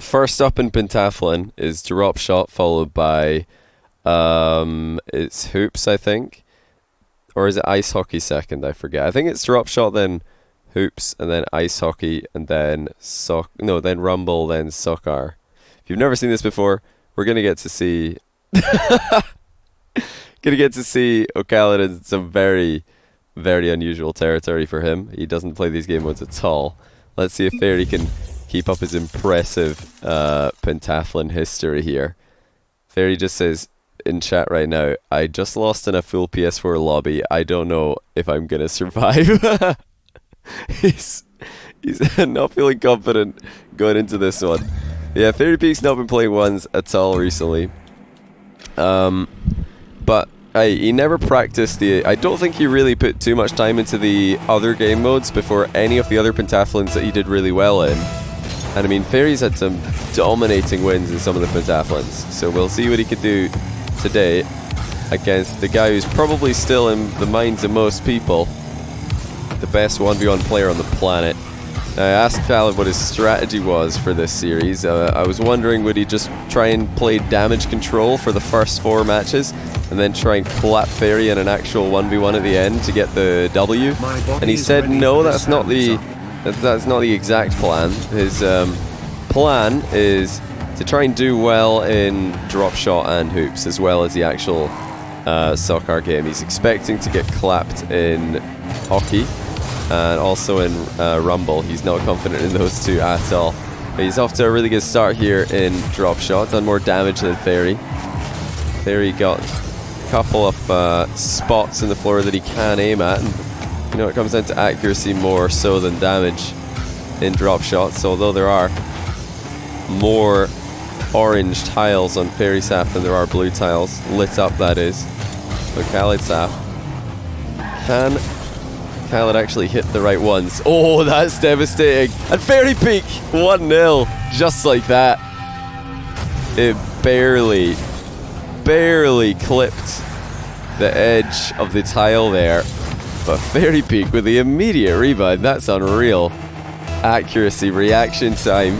first up in Pentathlon is Dropshot, followed by it's hoops, I think. Or is it ice hockey second? I forget. I think it's Dropshot, then hoops, and then ice hockey, and then then rumble, then soccer. If you've never seen this before, we're gonna get to see oKhaliD in some very, very unusual territory for him. He doesn't play these game modes at all. Let's see if Fairy can keep up his impressive pentathlon history here. Fairy just says in chat right now, I just lost in a full PS4 lobby. I don't know if I'm gonna survive. he's not feeling confident going into this one. Yeah, Fairy Peak's not been playing ones at all recently. But he never practiced I don't think he really put too much time into the other game modes before any of the other pentathlons that he did really well in. And I mean, Fairy's had some dominating wins in some of the pentathlons, so we'll see what he can do today against the guy who's probably still in the minds of most people the best 1v1 player on the planet. Now, I asked oKhaliD what his strategy was for this series. I was wondering, would he just try and play damage control for the first 4 matches and then try and clap Fairy in an actual 1v1 at the end to get the W? And he said no, that's not the exact plan. His plan is to try and do well in Dropshot and hoops, as well as the actual soccer game. He's expecting to get clapped in hockey and also in rumble. He's not confident in those two at all. But he's off to a really good start here in Dropshot. Done more damage than Fairy. Fairy got a couple of spots in the floor that he can aim at. And, you know, it comes down to accuracy more so than damage in Dropshot. So although there are more orange tiles on Fairy Saf than there are blue tiles, lit up that is. But oKhaliD Saf. Can oKhaliD actually hit the right ones? Oh, that's devastating. And Fairy Peak 1-0, just like that. It barely clipped the edge of the tile there. But Fairy Peak with the immediate rebound, that's unreal. Accuracy, reaction time.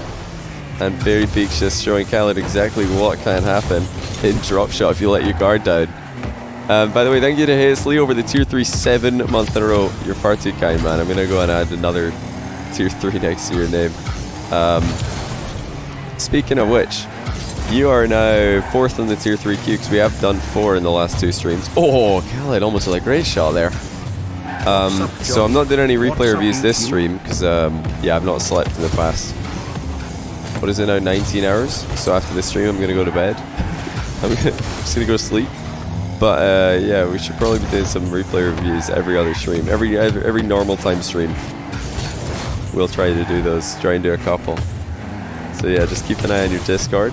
And Fairy Peak's just showing oKhaliD exactly what can happen in Dropshot if you let your guard down. By the way, thank you to Hazley over the Tier 3 7 month in a row. You're far too kind, man. I'm going to go and add another Tier 3 next to your name. Speaking of which, you are now 4th in the Tier 3 queue because we have done 4 in the last 2 streams. Oh, oKhaliD almost with a great shot there. So I'm not doing any replay reviews this stream because, yeah, I've not slept in the past. What is it now, 19 hours? So after this stream I'm going to go to bed. I'm just going to go to sleep. But yeah, we should probably be doing some replay reviews every other stream. Every normal time stream. We'll try to do those, try and do a couple. So yeah, just keep an eye on your Discord.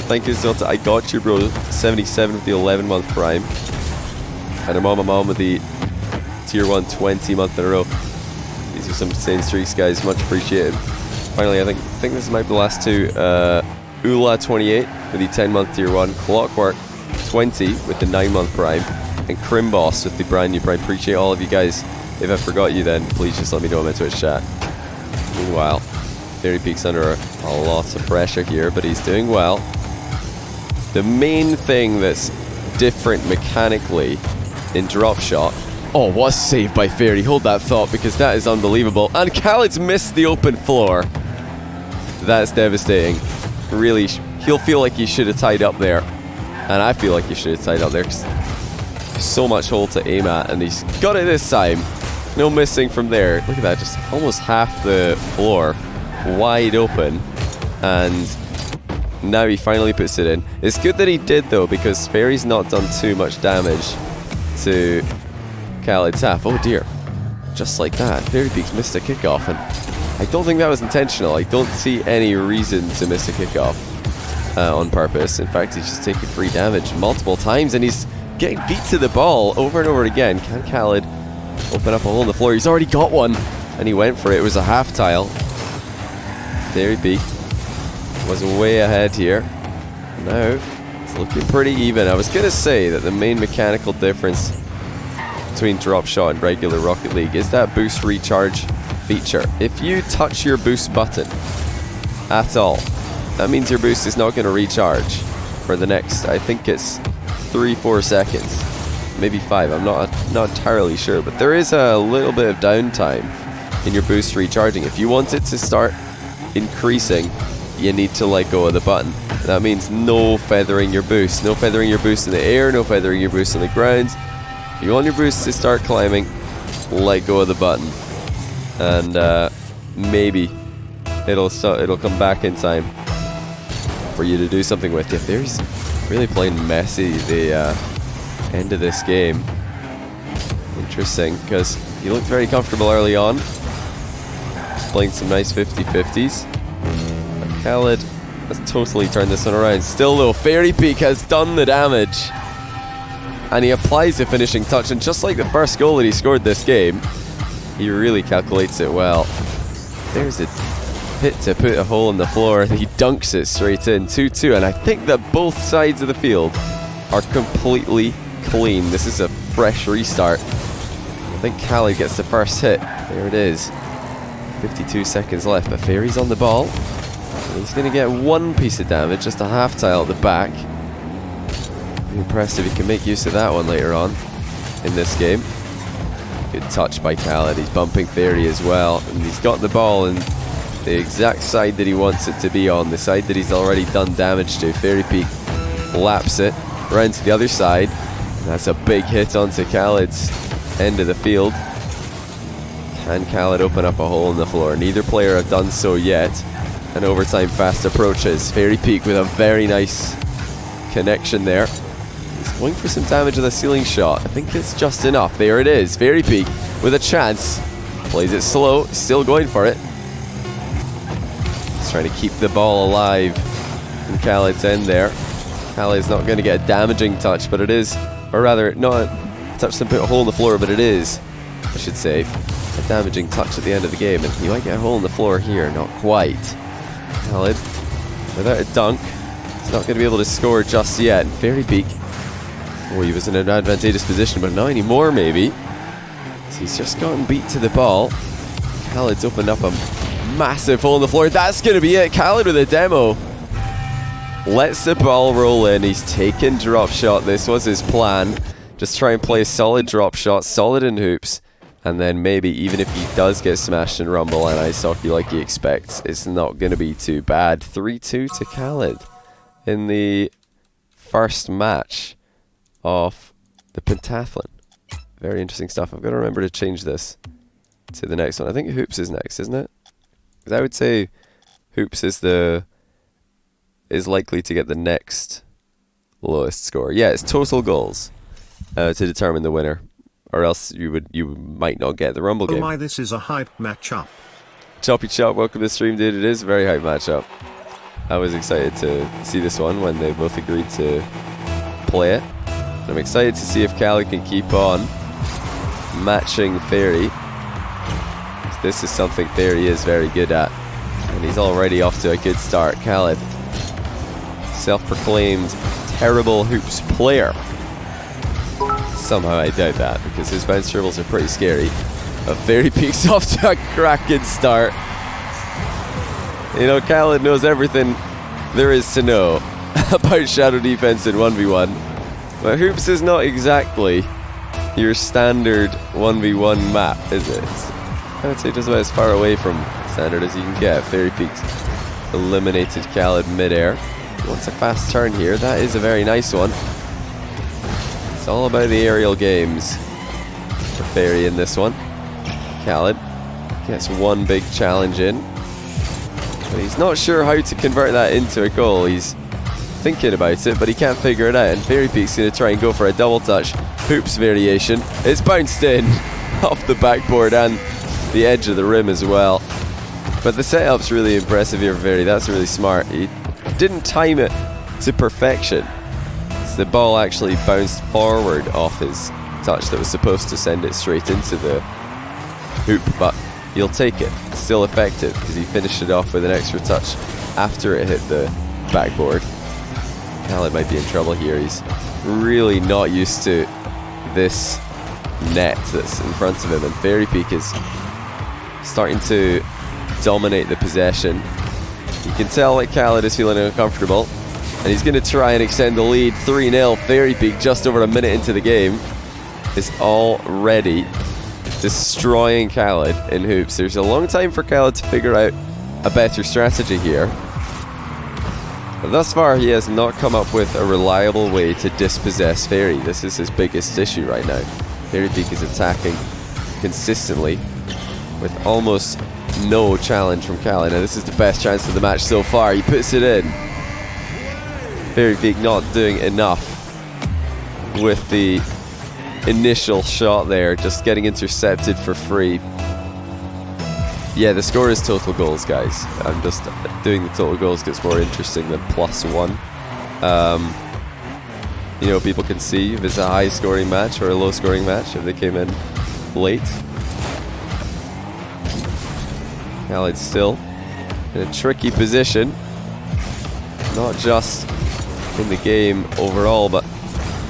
Thank you so much to I Got You Bro 77 with the 11-month Prime. And I'm on my mom with the Tier 1 20 month in a row. These are some insane streaks, guys. Much appreciated. Finally, I think this might be the last two. Ula 28 with the 10-month Tier 1. Clockwork 20 with the 9-month Prime. And Crimboss with the brand new Prime. Appreciate all of you guys. If I forgot you then, please just let me know in my Twitch chat. Meanwhile, Fairy Peak's under a lot of pressure here, but he's doing well. The main thing that's different mechanically in Dropshot. Oh, what a save by Fairy. Hold that thought because that is unbelievable. And oKhaliD's missed the open floor. That's devastating. Really, he'll feel like he should have tied up there. And I feel like he should have tied up there because there's so much hole to aim at. And he's got it this time. No missing from there. Look at that, just almost half the floor wide open. And now he finally puts it in. It's good that he did though, because Fairy's not done too much damage to oKhaliD Saf. Oh dear. Just like that. Fairy Peak's missed a kickoff, and I don't think that was intentional. I don't see any reason to miss a kickoff on purpose. In fact, he's just taking free damage multiple times, and he's getting beat to the ball over and over again. Can oKhaliD open up a hole in the floor? He's already got one, and he went for it. It was a half tile. Fairy Peak was way ahead here. Now it's looking pretty even. I was going to say that the main mechanical difference between Dropshot and regular Rocket League is that boost recharge feature. If you touch your boost button at all, that means your boost is not going to recharge for the next, I think it's 3-4 seconds. Maybe 5, I'm not entirely sure, but there is a little bit of downtime in your boost recharging. If you want it to start increasing, you need to let go of the button. That means no feathering your boost. No feathering your boost in the air, no feathering your boost on the ground. If you want your boost to start climbing, let go of the button. And maybe it'll come back in time for you to do something with it. There's really playing messy the end of this game. Interesting, because he looked very comfortable early on. Playing some nice 50-50s. oKhaliD has totally turned this one around. Still though, Fairy Peak has done the damage. And he applies the finishing touch, and just like the first goal that he scored this game, he really calculates it well. There's a hit to put a hole in the floor, and he dunks it straight in. 2-2, and I think that both sides of the field are completely clean. This is a fresh restart. I think oKhaliD gets the first hit. There it is. 52 seconds left, but Fairy's on the ball. He's going to get one piece of damage, just a half tile at the back. Be impressed if he can make use of that one later on in this game. Good touch by oKhaliD. He's bumping Fairy as well, and he's got the ball in the exact side that he wants it to be on, the side that he's already done damage to. Fairy Peak laps it, round to the other side. That's a big hit onto oKhaliD's end of the field. Can oKhaliD open up a hole in the floor? Neither player have done so yet. And overtime fast approaches. Fairy Peak with a very nice connection there. He's going for some damage with a ceiling shot. I think it's just enough. There it is. Fairy Peak with a chance. Plays it slow. Still going for it. He's trying to keep the ball alive in oKhaliD's end there. oKhaliD's not going to get a damaging touch, but it is, or rather, not a touch to put a hole in the floor, but it is, I should say, a damaging touch at the end of the game. And he might get a hole in the floor here. Not quite. oKhaliD, without a dunk, he's not going to be able to score just yet. And Fairy Peak, oh, he was in an advantageous position, but not anymore maybe. So he's just gotten beat to the ball. oKhaliD's opened up a massive hole in the floor. That's going to be it. oKhaliD with a demo. Lets the ball roll in. He's taken Dropshot. This was his plan. Just try and play a solid Dropshot, solid in hoops. And then maybe, even if he does get smashed in Rumble and Ice Hockey like he expects, it's not going to be too bad. 3-2 to oKhaliD in the first match of the Pentathlon. Very interesting stuff. I've got to remember to change this to the next one. I think Hoops is next, isn't it? Because I would say Hoops is likely to get the next lowest score. Yeah, it's total goals to determine the winner. Or else you might not get the Rumble game. Oh my, this is a hype matchup. Choppy Chop, welcome to the stream, dude. It is a very hype matchup. I was excited to see this one when they both agreed to play it. And I'm excited to see if oKhaliD can keep on matching Fairy. This is something Fairy is very good at. And he's already off to a good start. oKhaliD, self-proclaimed terrible hoops player. Somehow I doubt that, because his bounce dribbles are pretty scary. But Fairy Peak's off to a cracking start. You know, oKhaliD knows everything there is to know about shadow defense in 1v1. But hoops is not exactly your standard 1v1 map, is it? I would say just about as far away from standard as you can get. Fairy Peak's eliminated oKhaliD midair. He wants a fast turn here. That is a very nice one. It's all about the aerial games for Fairy in this one. oKhaliD gets one big challenge in, but he's not sure how to convert that into a goal. He's thinking about it, but he can't figure it out. And Fairy Peak's going to try and go for a double touch hoops variation. It's bounced in off the backboard and the edge of the rim as well. But the setup's really impressive here for Fairy. That's really smart. He didn't time it to perfection. The ball actually bounced forward off his touch that was supposed to send it straight into the hoop, but he'll take it. It's still effective because he finished it off with an extra touch after it hit the backboard. oKhaliD might be in trouble here. He's really not used to this net that's in front of him, and Fairy Peak is starting to dominate the possession. You can tell that oKhaliD is feeling uncomfortable. And he's going to try and extend the lead. 3-0. FairJame, just over a minute into the game, is already destroying oKhaliD in hoops. There's a long time for oKhaliD to figure out a better strategy here. But thus far, he has not come up with a reliable way to dispossess Fairy. This is his biggest issue right now. FairJame is attacking consistently with almost no challenge from oKhaliD. Now this is the best chance of the match so far. He puts it in. FairJame not doing enough with the initial shot there, just getting intercepted for free. Yeah, the score is total goals, guys. I'm just doing the total goals because it's more interesting than +1. You know, people can see if it's a high scoring match or a low scoring match if they came in late. oKhaliD still in a tricky position, not just in the game overall, but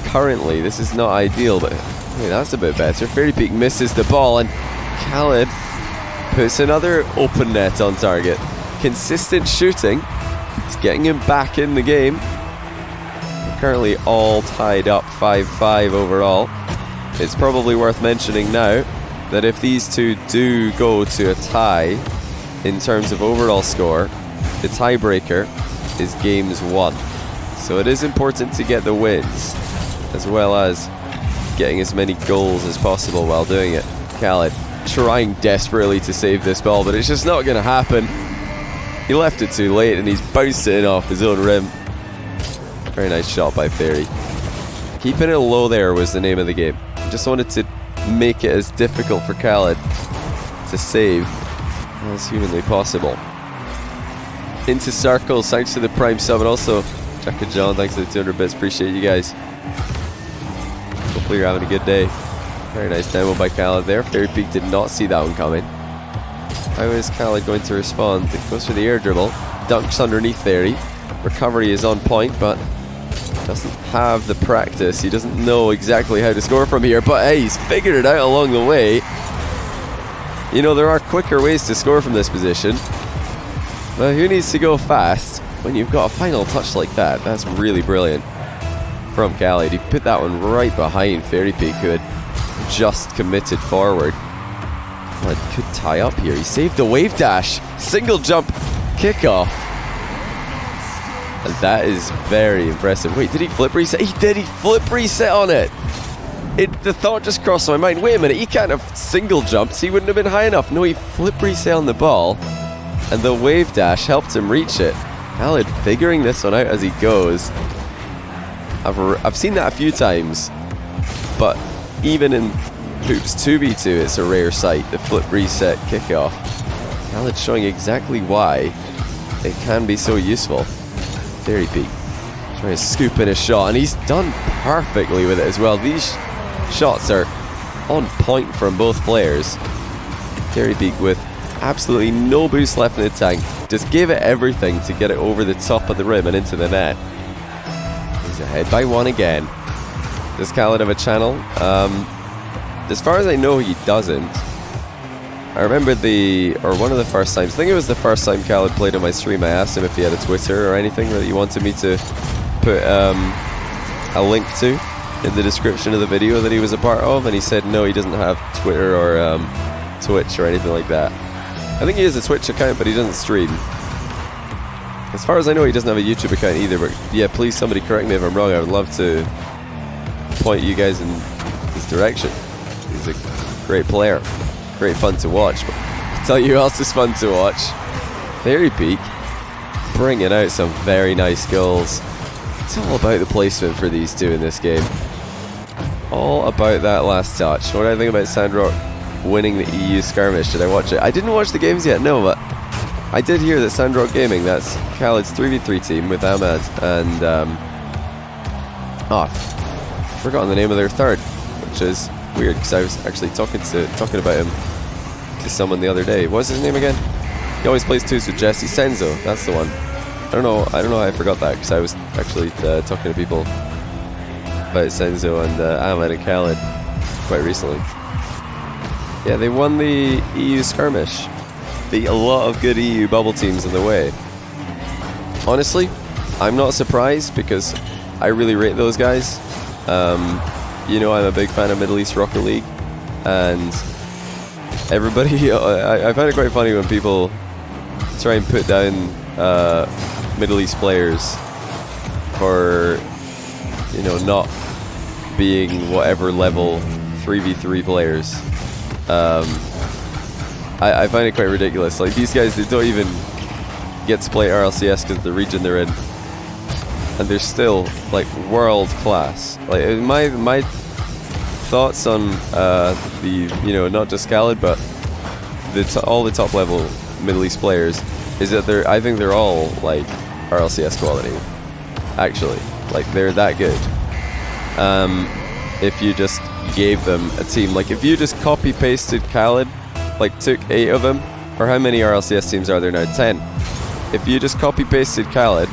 currently this is not ideal. But hey, that's a bit better. FairJame misses the ball, and oKhaliD puts another open net on target. Consistent shooting, it's getting him back in the game. We're currently all tied up 5-5 overall. It's probably worth mentioning now that if these two do go to a tie in terms of overall score, the tiebreaker is games won. So it is important to get the wins, as well as getting as many goals as possible while doing it. oKhaliD trying desperately to save this ball, but it's just not going to happen. He left it too late, and he's bounced it in off his own rim. Very nice shot by Fairy. Keeping it low there was the name of the game. Just wanted to make it as difficult for oKhaliD to save as humanly possible. Into circles, thanks to the Prime sub, and also Jack and John, thanks for the 200 bits. Appreciate you guys. Hopefully you're having a good day. Very nice demo by oKhaliD there. FairJame did not see that one coming. How is oKhaliD going to respond? It goes for the air dribble. Dunks underneath Fairy. Recovery is on point, but doesn't have the practice. He doesn't know exactly how to score from here, but hey, he's figured it out along the way. You know, there are quicker ways to score from this position. But who needs to go fast when you've got a final touch like that? That's really brilliant from oKhaliD. He put that one right behind FairJame, who had just committed forward. Well, could tie up here. He saved the wave dash. Single jump kickoff. And that is very impressive. Wait, did he flip reset? He did. He flip reset on it. The thought just crossed my mind. Wait a minute. He can't have single jumped. He wouldn't have been high enough. No, he flip reset on the ball, and the wave dash helped him reach it. oKhaliD figuring this one out as he goes. I've seen that a few times, but even in hoops 2v2, it's a rare sight, the flip reset kickoff. oKhaliD showing exactly why it can be so useful. FairJame trying to scoop in a shot, and he's done perfectly with it as well. These shots are on point from both players. FairJame with absolutely no boost left in the tank, just gave it everything to get it over the top of the rim and into the net. He's ahead by one again. Does oKhaliD have a channel? As far as I know, he doesn't. I remember one of the first times, I think it was the first time oKhaliD played on my stream, I asked him if he had a Twitter or anything that he wanted me to put a link to in the description of the video that he was a part of, and he said no, he doesn't have Twitter or Twitch or anything like that. I think he has a Twitch account, but he doesn't stream. As far as I know, he doesn't have a YouTube account either, but yeah, please somebody correct me if I'm wrong. I would love to point you guys in his direction. He's a great player, great fun to watch, but I'll tell you who else is fun to watch. FairJame bringing out some very nice goals. It's all about the placement for these two in this game. All about that last touch. What do I think about Sandrock winning the EU skirmish? Did I watch it? I didn't watch the games yet, no, but I did hear that Sandrock Gaming, that's oKhaliD's 3v3 team with Ahmad and I've forgotten the name of their third, which is weird because I was actually talking about him to someone the other day. What's his name again? He always plays twos with Jesse. Senzo, that's the one. I don't know how I forgot that, because I was actually talking to people about Senzo and Ahmed and oKhaliD quite recently. Yeah, they won the EU skirmish. Beat a lot of good EU bubble teams in the way. honestly, I'm not surprised because I really rate those guys. You know, I'm a big fan of Middle East Rocket League, and everybody, I find it quite funny when people try and put down Middle East players for, you know, not being whatever level 3v3 players. I find it quite ridiculous. Like, these guys, they don't even get to play RLCS because of the region they're in, and they're still like world class. Like, my thoughts on the, you know, not just oKhaliD but all the top level Middle East players is that I think they're all like RLCS quality. Actually, like, they're that good. If you just gave them a team, like if you just copy pasted oKhaliD, like took 8 of them, or how many RLCS teams are there now? 10. If you just copy pasted oKhaliD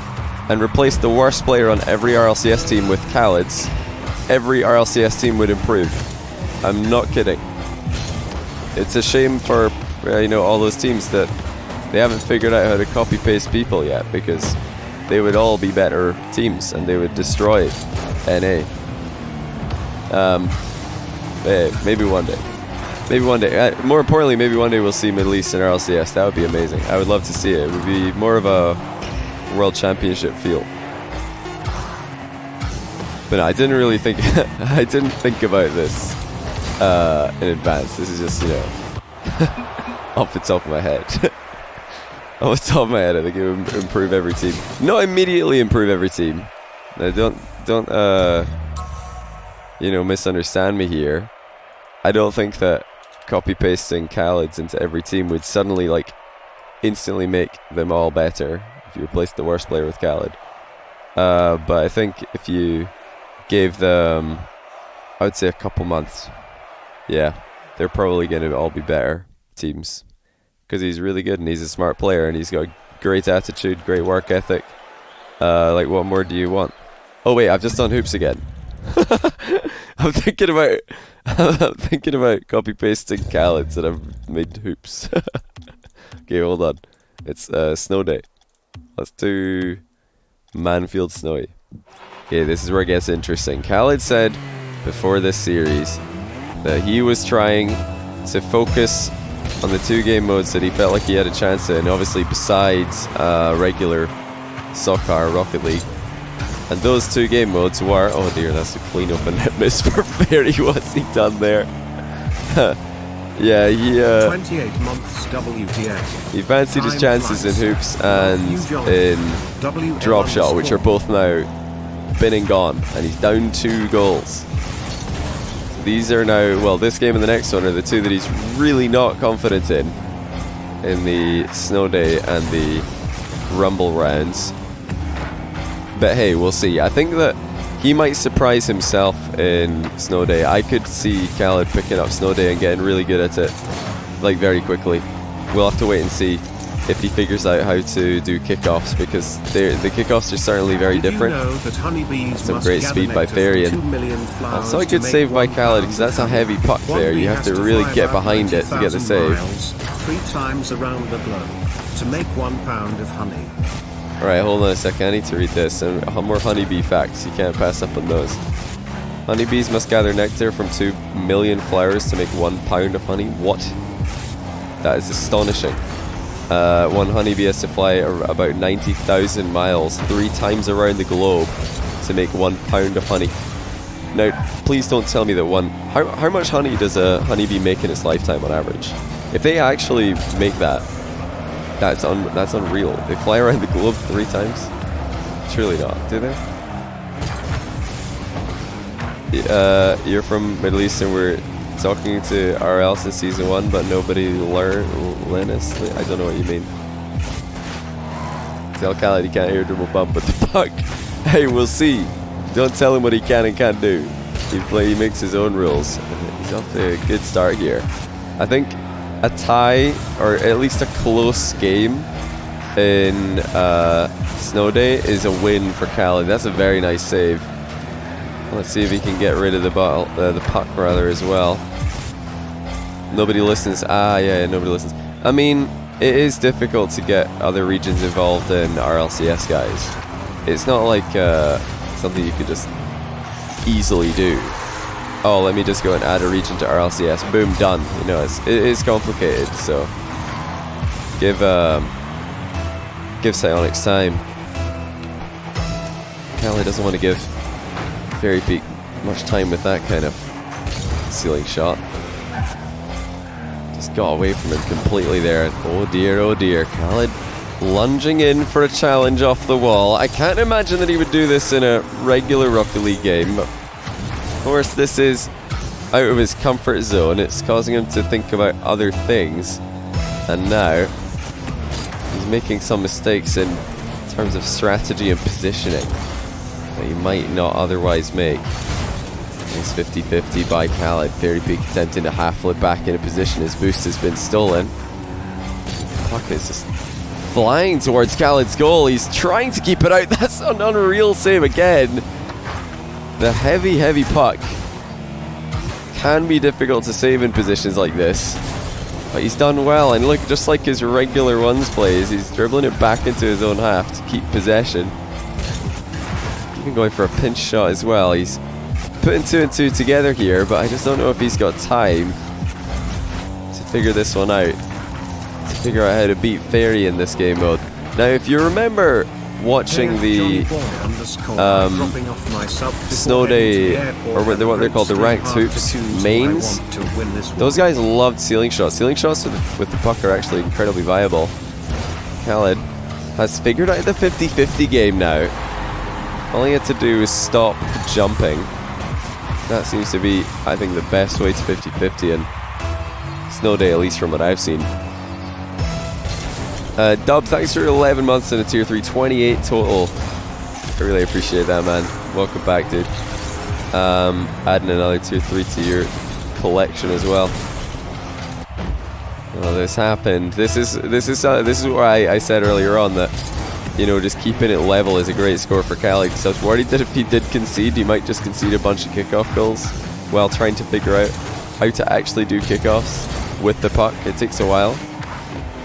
and replaced the worst player on every RLCS team with oKhaliD's, every RLCS team would improve. I'm not kidding. It's a shame for you know, all those teams that they haven't figured out how to copy paste people yet, because they would all be better teams and they would destroy NA. Maybe one day. Maybe one day. More importantly, maybe one day we'll see Middle East and RLCS. That would be amazing. I would love to see it. It would be more of a World Championship feel. But no, I didn't really think. I didn't think about this in advance. This is just, you know, off the top of my head. Off the top of my head, I think it would improve every team. Not immediately improve every team. Now, don't you know, misunderstand me here. I don't think that copy pasting oKhaliDs into every team would suddenly, like, instantly make them all better if you replaced the worst player with oKhaliD. But I think if you gave them, I would say, a couple months, yeah, they're probably going to all be better teams, because he's really good and he's a smart player and he's got a great attitude, great work ethic. Like, what more do you want? Oh wait, I've just done hoops again. I'm thinking about copy pasting oKhaliDs and I've made hoops. Okay, hold on. It's snow day. Let's do Manfield Snowy. Okay, this is where it gets interesting. oKhaliD said before this series that he was trying to focus on the 2 game modes that he felt like he had a chance in, obviously besides regular soccer Rocket League. And those 2 game modes were, oh dear, that's a clean up and net miss for Fairy. What's he done there? Yeah, he 28 months WTA. He fancied his chances in hoops and in Dropshot, which are both now been and gone, and he's down 2 goals. These are now, well, this game and the next one are the 2 that he's really not confident in the Snow Day and the Rumble rounds. But hey, we'll see. I think that he might surprise himself in Snow Day. I could see oKhaliD picking up Snow Day and getting really good at it, like, very quickly. We'll have to wait and see if he figures out how to do kickoffs, because the kickoffs are certainly very different. Some great speed by Fairy, and also a good save by oKhaliD, because that's a heavy puck there. You have to really get behind it to get the save. 3 times around the globe to make 1 pound of honey. Alright, hold on a second, I need to read this. And more honeybee facts, you can't pass up on those. Honeybees must gather nectar from 2 million flowers to make 1 pound of honey. What? That is astonishing. 1 honeybee has to fly about 90,000 miles 3 times around the globe to make 1 pound of honey. Now, please don't tell me that how much honey does a honeybee make in its lifetime on average? If they actually make that, that's unreal. They fly around the globe 3 times? Surely not, do they? You're from Middle East and we're talking to RL since season 1, but nobody learn us. I don't know what you mean. Tell oKhaliD he can't air dribble bump with the puck. Hey, we'll see. Don't tell him what he can and can't do. He makes his own rules. He's off to a good start here. I think a tie, or at least a close game in Snow Day, is a win for oKhaliD. That's a very nice save. Let's see if he can get rid of the puck rather as well. Nobody listens. Yeah, nobody listens. I mean, it is difficult to get other regions involved in RLCS, guys. It's not like something you could just easily do. Oh, let me just go and add a region to RLCS. Boom, done. You know, it is complicated. So give Psyonix time. Cali doesn't want to give Fairy Peak much time with that kind of ceiling shot. Just got away from him completely there. Oh dear, Khaled lunging in for a challenge off the wall. I can't imagine that he would do this in a regular Rocket League game, but of course this is out of his comfort zone. It's causing him to think about other things, and now he's making some mistakes in terms of strategy and positioning that he might not otherwise make. It's 50-50 by Khaled. Fairy Peak attempting to half flip back into position. His boost has been stolen. The puck is just flying towards Khaled's goal. He's trying to keep it out. That's an unreal save again. The heavy puck can be difficult to save in positions like this, but he's done well. And look, just like his regular ones plays, he's dribbling it back into his own half to keep possession. Even going for a pinch shot as well. He's putting 2 and 2 together here, but I just don't know if he's got time to figure this one out, to figure out how to beat Fairy in this game mode. Now, if you remember watching the Snow Day, or what they're called, the ranked hoops mains, those guys loved ceiling shots. Ceiling shots with the puck are actually incredibly viable. Khaled has figured out the 50-50 game now. All he had to do is stop jumping. That seems to be, I think, the best way to 50-50 in Snow Day, at least from what I've seen. Dub, thanks for 11 months in a tier 3, 28 total. I really appreciate that, man. Welcome back, dude. Adding another tier 3 to your collection as well. Oh, this happened. This is why I said earlier on that, you know, just keeping it level is a great score for Khaled. So I was worried that if he did concede, he might just concede a bunch of kickoff goals while trying to figure out how to actually do kickoffs with the puck. It takes a while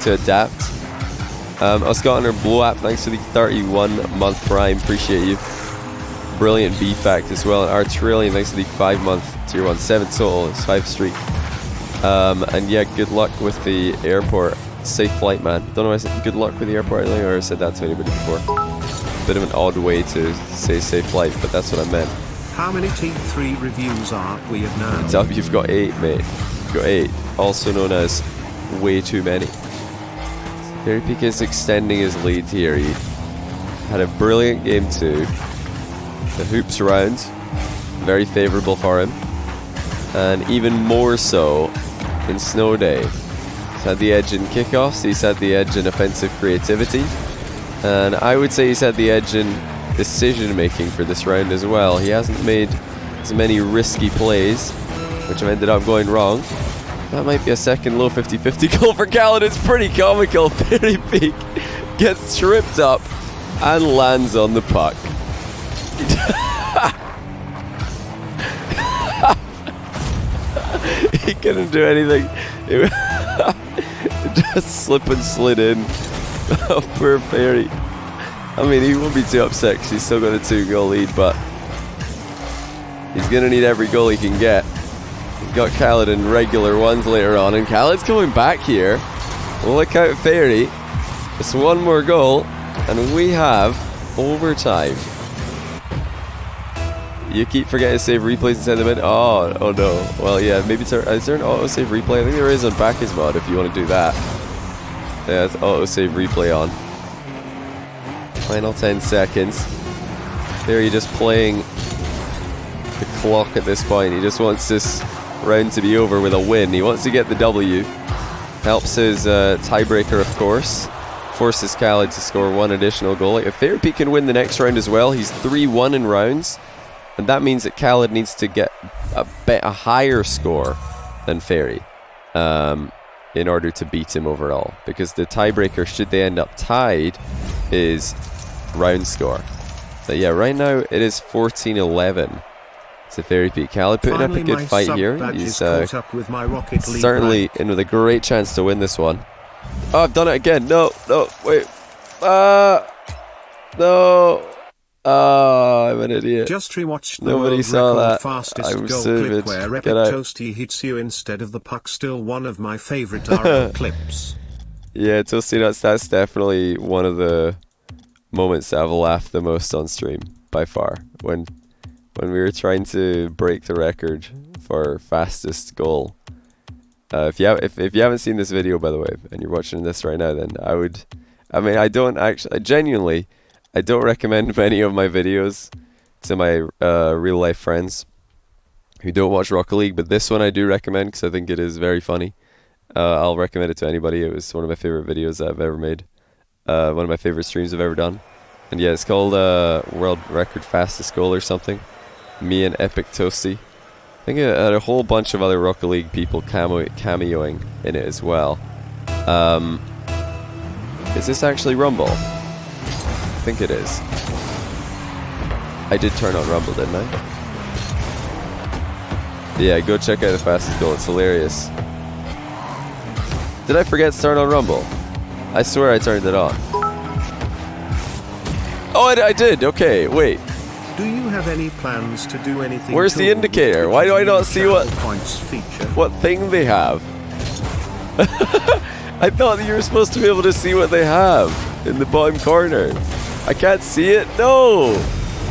to adapt. Oscar Blow App, thanks for the 31-month prime. Appreciate you. Brilliant BFACT as well. And Artrillion, thanks for the 5-month tier 1. 7 total. It's 5 streak. And yeah, good luck with the airport. Safe flight, man. Don't know if I said good luck with the airport earlier, or I said that to anybody before. Bit of an odd way to say safe flight, but that's what I meant. How many T3 reviews are we at now? It's up, you've got 8, mate. You've got 8. Also known as way too many. Fairy Peak is extending his lead here. He had a brilliant game 2. The hoops round, very favourable for him. And even more so in Snow Day. He's had the edge in kickoffs, he's had the edge in offensive creativity, and I would say he's had the edge in decision making for this round as well. He hasn't made as many risky plays, which have ended up going wrong. That might be a second low 50-50 goal for Khaled. It's pretty comical. Fairy Peak gets tripped up and lands on the puck. He couldn't do anything. It just slip and slid in. Oh, poor Fairy. I mean, he won't be too upset because he's still got a 2-goal lead, but he's going to need every goal he can get. He's got Khaled in regular ones later on, and Khaled's coming back here. Look out, Fairy. Just one more goal, and we have overtime. You keep forgetting to save replays inside the mid. Oh no. Well, yeah, maybe is there an auto save replay? I think there is on Backers mod if you want to do that. Yeah, it's auto save replay on. Final 10 seconds. There, you're just playing the clock at this point. He just wants this round to be over with a win. He wants to get the W. Helps his tiebreaker, of course. Forces Khaled to score 1 additional goal. If Fairy Peak can win the next round as well, he's 3-1 in rounds. And that means that Khaled needs to get a higher score than Fairy in order to beat him overall. Because the tiebreaker, should they end up tied, is round score. So yeah, right now it is 14-11 to Fairy Peak. Khaled putting up a good fight here. He's certainly in with a great chance to win this one. Oh, I've done it again. No, no, wait. No. Oh, I'm an idiot. Just rewatched the Nobody world saw record that. fastest I'm goal stupid. clip where Epic Get out. Toasty hits you instead of the puck. Still one of my favorite RL clips. Yeah, Toasty Nuts, that's definitely one of the moments that I've laughed the most on stream, by far. When we were trying to break the record for fastest goal. If you haven't seen this video, by the way, and you're watching this right now, then I don't actually, genuinely, I don't recommend many of my videos to my real life friends who don't watch Rocket League, but this one I do recommend because I think it is very funny. I'll recommend it to anybody. It was one of my favorite videos that I've ever made. One of my favorite streams I've ever done. And yeah, it's called World Record Fastest Goal or something. Me and Epic Toasty. I think it had a whole bunch of other Rocket League people cameoing in it as well. Is this actually Rumble? I think it is. I did turn on Rumble, didn't I? Yeah, go check out the fastest goal. It's hilarious. Did I forget to turn on Rumble? I swear I turned it on. Oh, I did. Okay, wait. Do you have any plans to do anything? Where's the indicator? Why do I not see what thing they have? I thought that you were supposed to be able to see what they have in the bottom corner. I can't see it. No.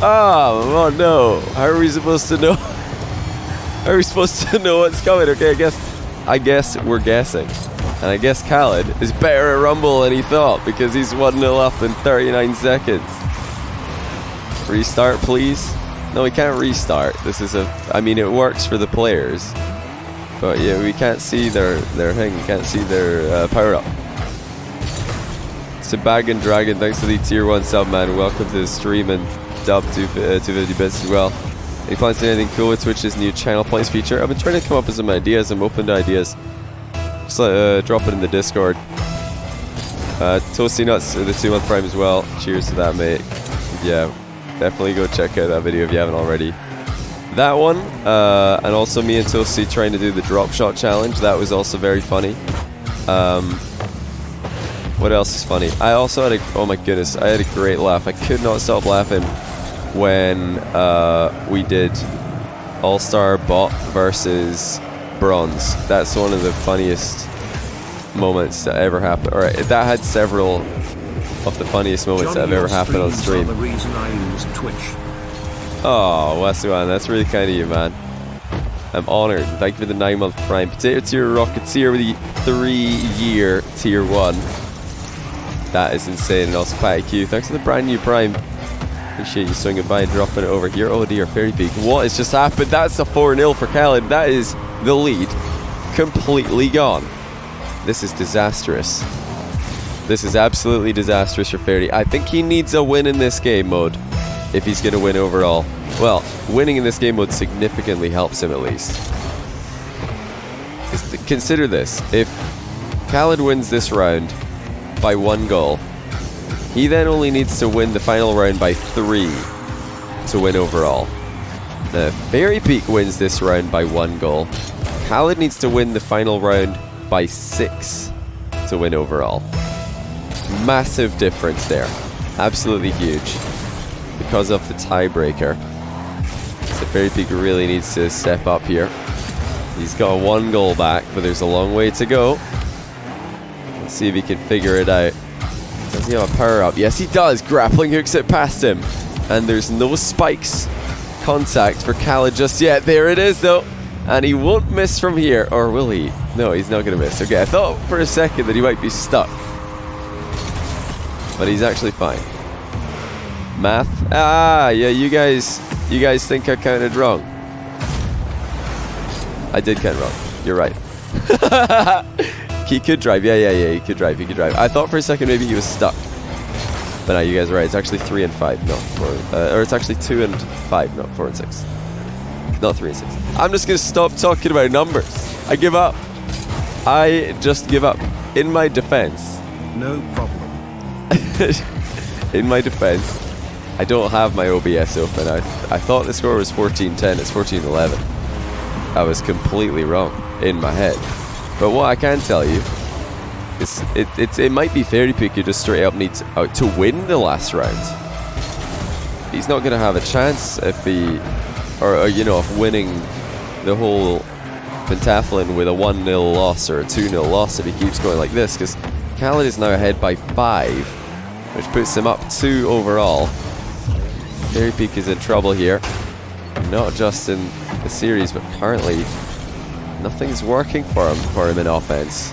Oh no. How are we supposed to know? How are we supposed to know what's coming? Okay, I guess we're guessing. And I guess oKhaliD is better at Rumble than he thought because he's 1-0 up in 39 seconds. Restart, please. No, we can't restart. This is I mean, it works for the players. But yeah, we can't see their thing. We can't see their power up. Sabagan Dragon, thanks for the tier 1 sub, man. Welcome to the stream and dub 250 bits as well. Any plans to do anything cool with Twitch's new channel points feature? I've been trying to come up with some ideas. I'm open to ideas. Just drop it in the Discord. Toasty Nuts, the 2-month prime as well. Cheers to that, mate. Yeah, definitely go check out that video if you haven't already. That one, and also me and Toasty trying to do the Dropshot challenge. That was also very funny. What else is funny? I also had oh my goodness, I had a great laugh. I could not stop laughing when we did All-Star Bot versus Bronze. That's one of the funniest moments that ever happened. Alright, that had several of the funniest moments that have ever happened on stream. The reason I use Twitch. Oh, Westwan, that's really kind of you, man. I'm honored. Thank you for the 9-month prime. Potato Tier Rocketeer with the 3-year tier 1. That is insane. And also Patty Q, thanks for the brand new prime. Appreciate you swinging by and dropping it over here. Oh dear, Fairy Peak. What has just happened? That's a 4-0 for oKhaliD. That is the lead completely gone. This is disastrous. This is absolutely disastrous for Fairy. I think he needs a win in this game mode if he's going to win overall. Well, winning in this game mode significantly helps him at least. Consider this. If oKhaliD wins this round by 1 goal, he then only needs to win the final round by 3 to win overall. Now, if Fairy Peak wins this round by 1 goal, oKhaliD needs to win the final round by 6 to win overall. Massive difference there. Absolutely huge. Because of the tiebreaker. So Fairy Peak really needs to step up here. He's got 1 goal back, but there's a long way to go. Let's see if he can figure it out. Does he have a power up? Yes, he does. Grappling hooks it past him. And there's no spikes contact for oKhaliD just yet. There it is, though. And he won't miss from here. Or will he? No, he's not going to miss. Okay, I thought for a second that he might be stuck. But he's actually fine. Math? Ah, yeah, you guys think I counted wrong. I did count wrong. You're right. He could drive. Yeah, he could drive. I thought for a second maybe he was stuck. But no, you guys are right. It's actually 3 and 5, not 4. Or it's actually 2 and 5, not 4 and 6. Not 3 and 6. I'm just going to stop talking about numbers. I give up. I just give up. In my defense. No problem. In my defense, I don't have my OBS open. I thought the score was 14-10. It's 14-11. I was completely wrong in my head. But what I can tell you It might be FairJame who just straight up needs out to win the last round. He's not going to have a chance if he, or you know, of winning the whole Pentathlon with a 1-0 loss or a 2-0 loss if he keeps going like this, because oKhaliD is now ahead by 5, which puts him up 2 overall. FairJame is in trouble here, not just in the series, but currently nothing's working for him in offense.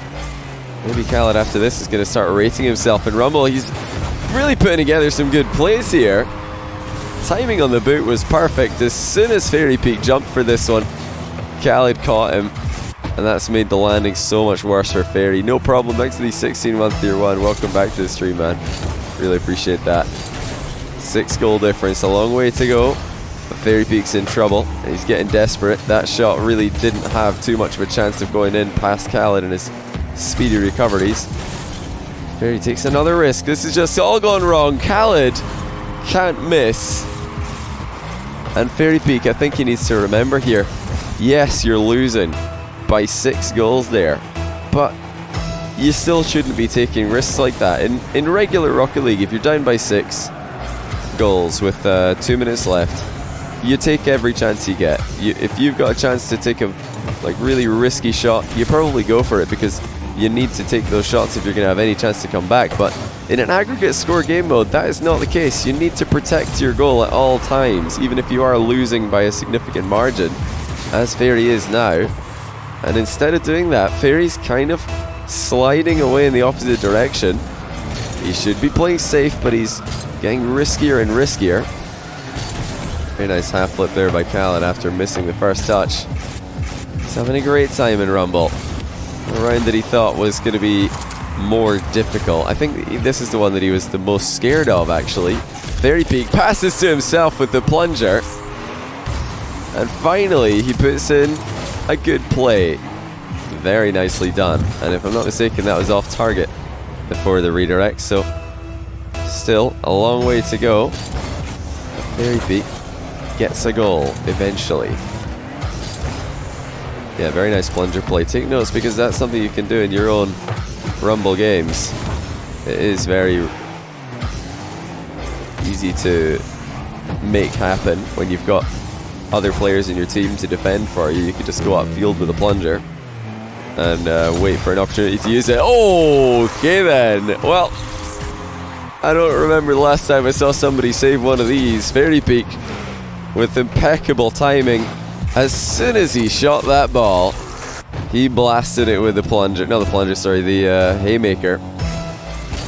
Maybe oKhaliD after this is going to start rating himself in Rumble. He's really putting together some good plays here. Timing on the boot was perfect. As soon as FairJame jumped for this one, oKhaliD caught him, and that's made the landing so much worse for Fairy. No problem. Thanks to the 16-month tier 1. Welcome back to the stream, man. Really appreciate that. 6 goal difference, a long way to go. But FairJame's in trouble, and he's getting desperate. That shot really didn't have too much of a chance of going in past oKhaliD and his speedy recoveries. Fairy takes another risk. This is just all gone wrong. oKhaliD can't miss. And FairJame, I think he needs to remember here, yes, you're losing by 6 goals there, but you still shouldn't be taking risks like that. In regular Rocket League, if you're down by 6 goals with 2 minutes left, you take every chance you get. If you've got a chance to take a really risky shot, you probably go for it, because you need to take those shots if you're going to have any chance to come back. But in an aggregate score game mode, that is not the case. You need to protect your goal at all times, even if you are losing by a significant margin, as Fairy is now. And instead of doing that, Fairy's kind of sliding away in the opposite direction. He should be playing safe, but he's getting riskier and riskier. Very nice half flip there by oKhaliD after missing the first touch. He's having a great time in Rumble. A round that he thought was going to be more difficult. I think this is the one that he was the most scared of, actually. FairJame passes to himself with the plunger. And finally, he puts in a good play. Very nicely done. And if I'm not mistaken, that was off target before the redirect. So, still a long way to go. FairJame gets a goal eventually. Yeah, very nice plunger play. Take notes, because that's something you can do in your own Rumble games. It is very easy to make happen when you've got other players in your team to defend for you. You could just go upfield with a plunger and wait for an opportunity to use it. Oh, okay then. Well, I don't remember the last time I saw somebody save one of these. FairJame with impeccable timing. As soon as he shot that ball, he blasted it with the plunger. No, the plunger, sorry, the haymaker.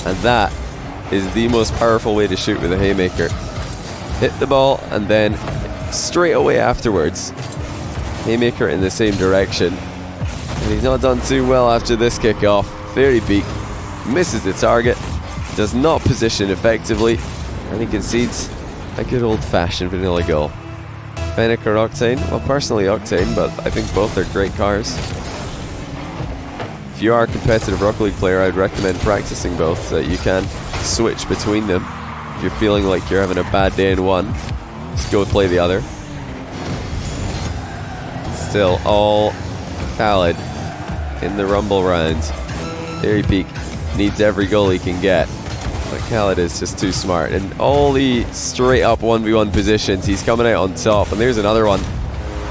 And that is the most powerful way to shoot with a haymaker. Hit the ball, and then straight away afterwards, haymaker in the same direction. And he's not done too well after this kickoff. FairJame misses the target, does not position effectively, and he concedes a good old-fashioned vanilla goal. Fennec or Octane? Well, personally Octane, but I think both are great cars. If you are a competitive Rocket League player, I'd recommend practicing both so that you can switch between them. If you're feeling like you're having a bad day in one, just go play the other. Still all oKhaliD in the Rumble round. FairJame needs every goal he can get. But oKhaliD is just too smart. And all the straight up 1v1 positions, he's coming out on top. And there's another one.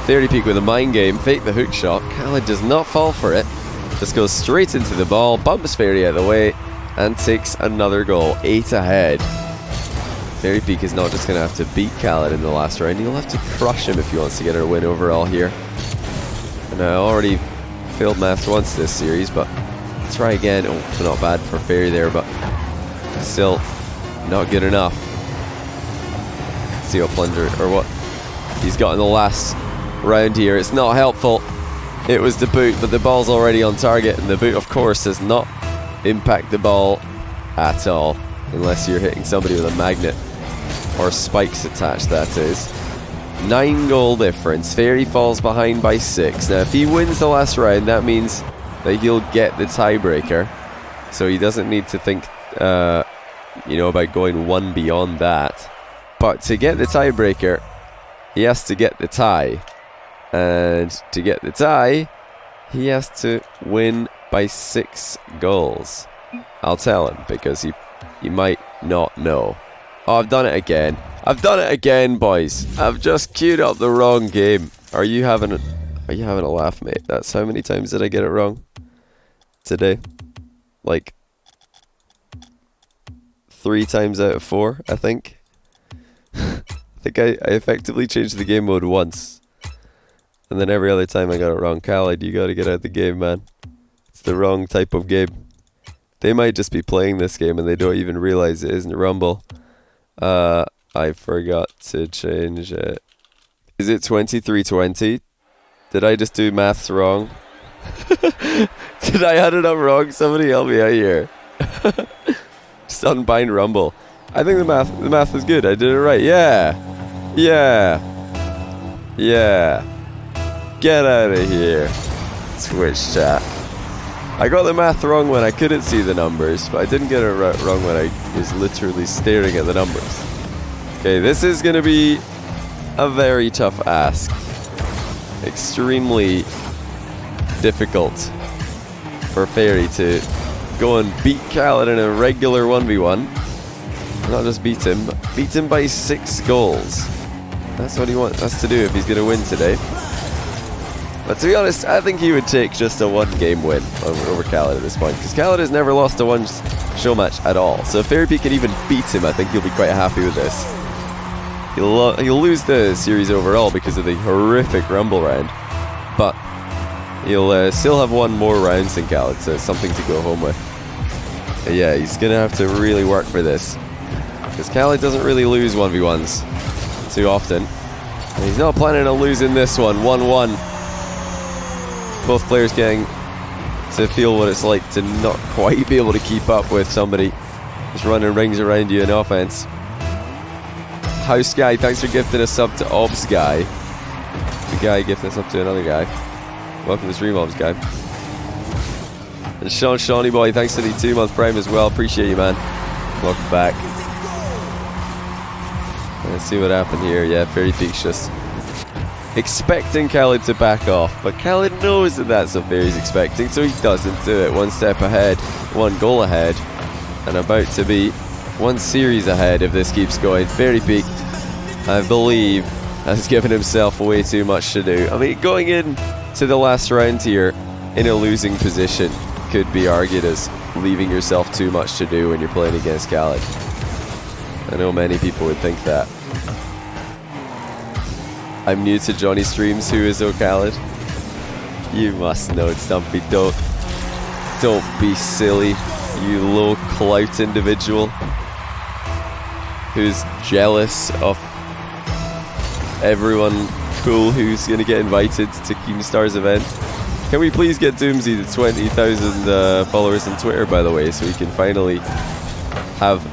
FairJame with a mind game, fake the hook shot. oKhaliD does not fall for it. Just goes straight into the ball, bumps Fairy out of the way, and takes another goal. 8 ahead. FairJame is not just going to have to beat oKhaliD in the last round. He'll have to crush him if he wants to get a win overall here. And I already failed math once this series, but try again. Oh, not bad for Fairy there, but still not good enough. Let's see what plunger, or what he's got in the last round here. It's not helpful. It was the boot, but the ball's already on target, and the boot, of course, does not impact the ball at all, unless you're hitting somebody with a magnet or spikes attached, that is. 9 goal difference. Fairy falls behind by 6. Now, if he wins the last round, that means that he'll get the tiebreaker, so he doesn't need to think about going one beyond that. But to get the tiebreaker, he has to get the tie. And to get the tie, he has to win by 6 goals. I'll tell him because he might not know. Oh, I've done it again. I've done it again, boys. I've just queued up the wrong game. Are you having a laugh, mate? That's how many times did I get it wrong today? Like 3 times out of 4, I think. I think I effectively changed the game mode once. And then every other time I got it wrong. oKhaliD, you gotta get out of the game, man. It's the wrong type of game. They might just be playing this game and they don't even realize it isn't Rumble. I forgot to change it. Is it 2320? Did I just do maths wrong? Did I add it up wrong? Somebody help me out here. Just unbind Rumble. I think the math is good. I did it right. Yeah. Get out of here, Twitch chat. I got the math wrong when I couldn't see the numbers, but I didn't get it wrong when I was literally staring at the numbers. Okay, this is going to be a very tough ask. Extremely difficult for Fairy to go and beat oKhaliD in a regular 1v1. Not just beat him, but beat him by 6 goals. That's what he wants us to do if he's going to win today. But to be honest, I think he would take just a 1-game win over oKhaliD at this point, because oKhaliD has never lost a 1 show match at all. So if Fairy can even beat him, I think he'll be quite happy with this. He'll lose the series overall because of the horrific Rumble round, but he'll still have 1 more rounds than oKhaliD, so it's something to go home with. But yeah, he's going to have to really work for this, because oKhaliD doesn't really lose 1v1s too often. And he's not planning on losing this one, 1-1. Both players getting to feel what it's like to not quite be able to keep up with somebody just running rings around you in offense. House Guy, thanks for gifting a sub to Obs Guy. The guy gifting us up to another guy. Welcome to stream, Obs Guy. And Shawnee Boy, thanks for the 2-month prime as well. Appreciate you, man. Welcome back. Let's see what happened here. Yeah, Fairy Peak's just expecting oKhaliD to back off, but oKhaliD knows that that's what Fairy's expecting, so he doesn't do it. 1 step ahead, 1 goal ahead, and about to be 1 series ahead if this keeps going. Fairy Peak, I believe, has given himself way too much to do. I mean, going in to the last round here in a losing position could be argued as leaving yourself too much to do when you're playing against oKhaliD. I know many people would think that. I'm new to Johnny Streams. Who is oKhaliD? You must know, Stumpy. Don't be silly, you low clout individual who's jealous of everyone cool who's going to get invited to Keemstar's event. Can we please get Doomsy to 20,000 followers on Twitter, by the way, so he can finally have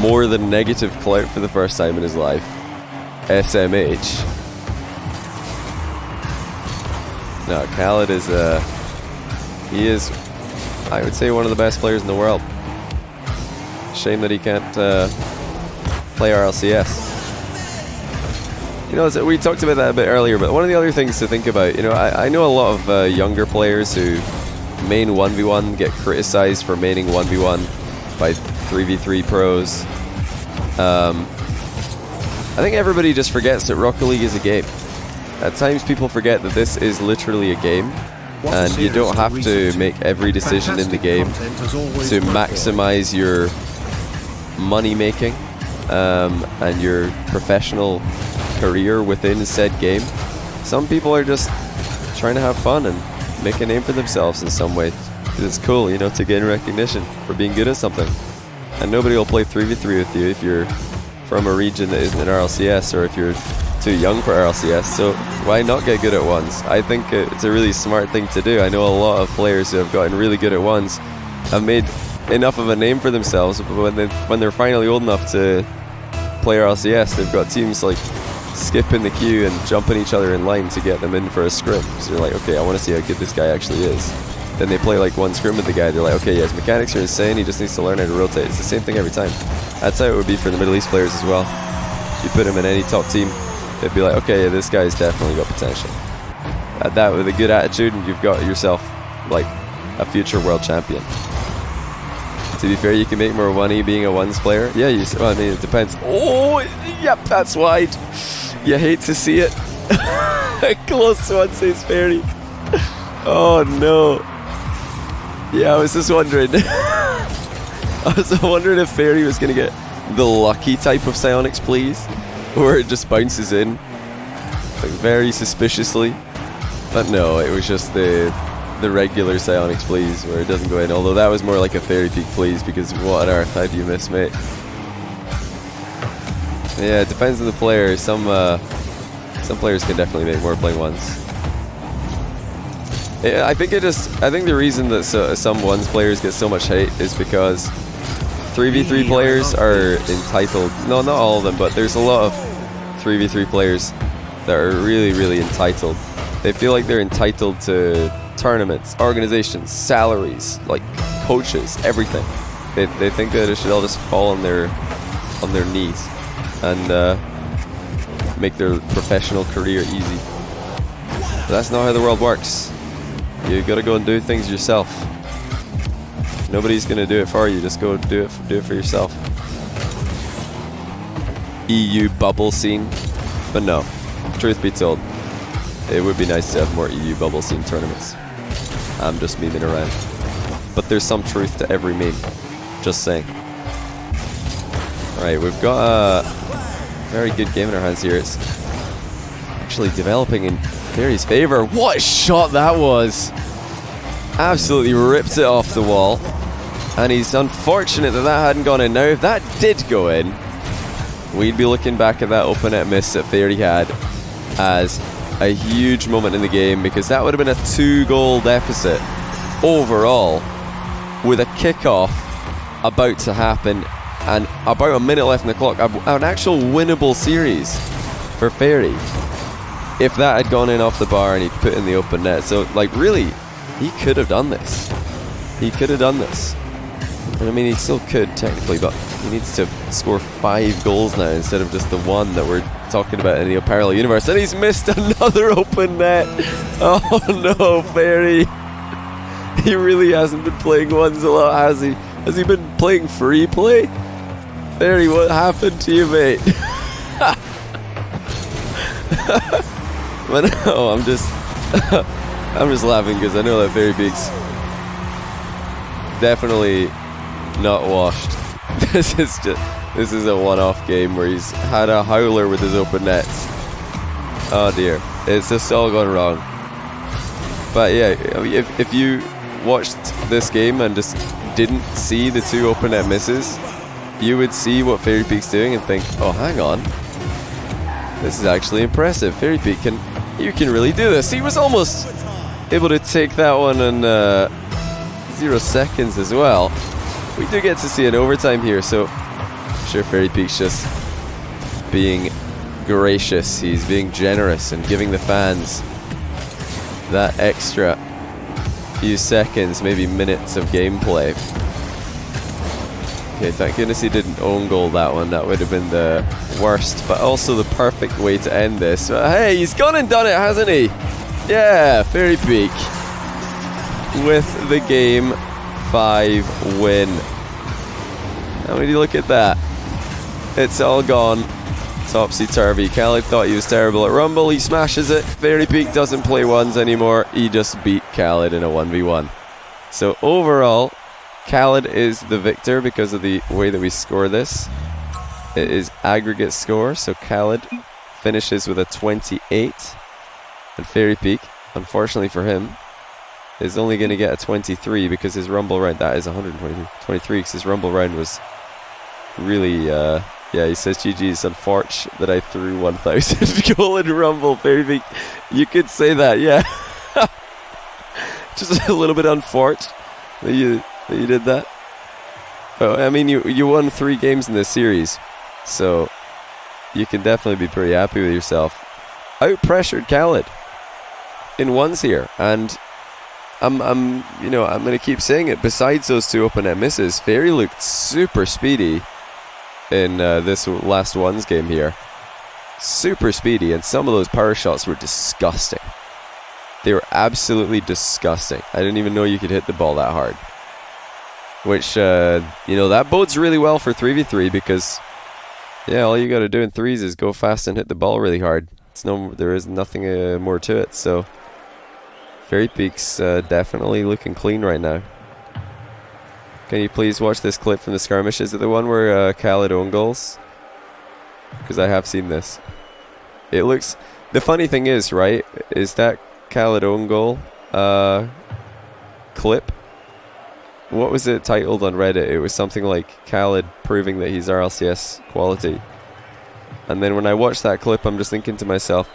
more than negative clout for the first time in his life. SMH. No, oKhaliD is he is, I would say, one of the best players in the world. Shame that he can't play RLCS. You know, we talked about that a bit earlier, but one of the other things to think about, you know, I know a lot of younger players who main 1v1 get criticized for maining 1v1 by 3v3 pros. I think everybody just forgets that Rocket League is a game. At times people forget that this is literally a game, and you don't have to make every decision in the game to maximize your money making and your professional career within said game. Some people are just trying to have fun and make a name for themselves in some way, because it's cool, you know, to gain recognition for being good at something. And nobody will play 3v3 with you if you're from a region that isn't in RLCS, or if you're too young for RLCS. So why not get good at ones? I think it's a really smart thing to do. I know a lot of players who have gotten really good at ones have made enough of a name for themselves, but when they're finally old enough to play RLCS, they've got teams like skipping the queue and jumping each other in line to get them in for a scrim. So they're like, okay, I want to see how good this guy actually is. Then they play like one scrim with the guy, they're like, okay, yeah, his mechanics are insane, he just needs to learn how to rotate. It's the same thing every time. That's how it would be for the Middle East players as well. If you put him in any top team, they'd be like, okay, yeah, this guy's definitely got potential. At that, with a good attitude, and you've got yourself like a future world champion. To be fair, you can make more money being a ones player. Yeah, well, I mean, it depends. Oh, yep, that's wide. You hate to see it. Close one, says Fairy. Oh no. Yeah, I was just wondering. I was wondering if Fairy was going to get the lucky type of psionics, please, where it just bounces in, like very suspiciously. But no, it was just the regular psionics, please, where it doesn't go in. Although that was more like a Fairy Peak, please, because what on earth, how do you miss, mate? Yeah, it depends on the player. Some players can definitely make more playing ones. Yeah, I think the reason that some ones players get so much hate is because 3v3 players are entitled. No, not all of them, but there's a lot of 3v3 players that are really, really entitled. They feel like they're entitled to tournaments, organizations, salaries, like coaches, everything. They think that it should all just fall on their knees and make their professional career easy. But that's not how the world works. You gotta go and do things yourself. Nobody's gonna do it for you. Just go do it for yourself. EU bubble scene, but no. Truth be told, it would be nice to have more EU bubble scene tournaments. I'm just memeing around, but there's some truth to every meme. Just saying. All right, we've got a very good game in our hands here. It's actually developing in Fairy's favor. What a shot that was! Absolutely ripped it off the wall. And he's unfortunate that hadn't gone in. Now, if that did go in, we'd be looking back at that open net miss that Fairy had as a huge moment in the game, because that would have been a 2-goal deficit overall, with a kickoff about to happen and about a minute left in the clock. An actual winnable series for Fairy if that had gone in off the bar and he put in the open net. So, like, really, he could have done this. He could have done this. And I mean, he still could technically, but he needs to score 5 goals now instead of just the one that we're talking about in the parallel universe. And he's missed another open net. Oh no, Fairy. He really hasn't been playing ones a lot, has he? Has he been playing free play? Fairy, what happened to you, mate? But no, I'm just laughing because I know that Fairy Peak's definitely not washed. This is a one-off game where he's had a howler with his open nets. Oh dear, it's just all gone wrong. But yeah, if you watched this game and just didn't see the 2 open net misses, you would see what Fairy Peak's doing and think, oh, hang on, this is actually impressive. Fairy Peak you can really do this. He was almost able to take that one in 0 seconds as well. We do get to see an overtime here, so I'm sure Fairy Peak's just being gracious. He's being generous and giving the fans that extra few seconds, maybe minutes of gameplay. Okay, thank goodness he didn't own goal that one. That would have been the worst, but also the perfect way to end this. But hey, he's gone and done it, hasn't he? Yeah, Fairy Peak with the Game 5 win. And when you look at that, it's all gone topsy-turvy. oKhaliD thought he was terrible at Rumble. He smashes it. Fairy Peak doesn't play ones anymore. He just beat oKhaliD in a 1v1. So overall, oKhaliD is the victor because of the way that we score this. It is aggregate score, so oKhaliD finishes with a 28. And Fairy Peak, unfortunately for him, is only going to get a 23 because his Rumble round, that is 123 because his Rumble round was really, yeah, he says, GG, it's unfortunate that I threw 1,000 goal in Rumble. Fairy Peak, you could say that, yeah. Just a little bit unfortunate that you did that. But I mean, you won 3 games in this series, so you can definitely be pretty happy with yourself. Out-pressured oKhaliD in ones here, and I'm going to keep saying it. Besides those 2 open net misses, Fairy looked super speedy in this last ones game here. Super speedy, and some of those power shots were disgusting. They were absolutely disgusting. I didn't even know you could hit the ball that hard. Which, you know, that bodes really well for 3v3 because, yeah, all you got to do in threes is go fast and hit the ball really hard. There is nothing more to it. So, Fairy Peak's definitely looking clean right now. Can you please watch this clip from the skirmish? Is it the one where oKhaliD own goals? Because I have seen this. It looks... The funny thing is, right, is that oKhaliD own goal clip, what was it titled on Reddit? It was something like oKhaliD proving that he's RLCS quality. And then when I watched that clip, I'm just thinking to myself,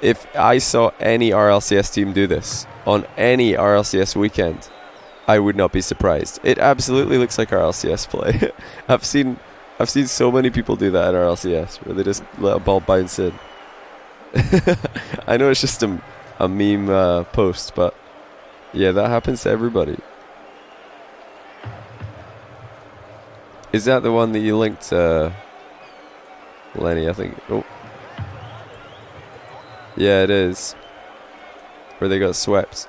if I saw any RLCS team do this on any RLCS weekend, I would not be surprised. It absolutely looks like RLCS play. I've seen so many people do that at RLCS where they just let a ball bounce in. I know it's just a meme post, but yeah, that happens to everybody. Is that the one that you linked, Lenny? I think. Oh, yeah, it is. Where they got swept.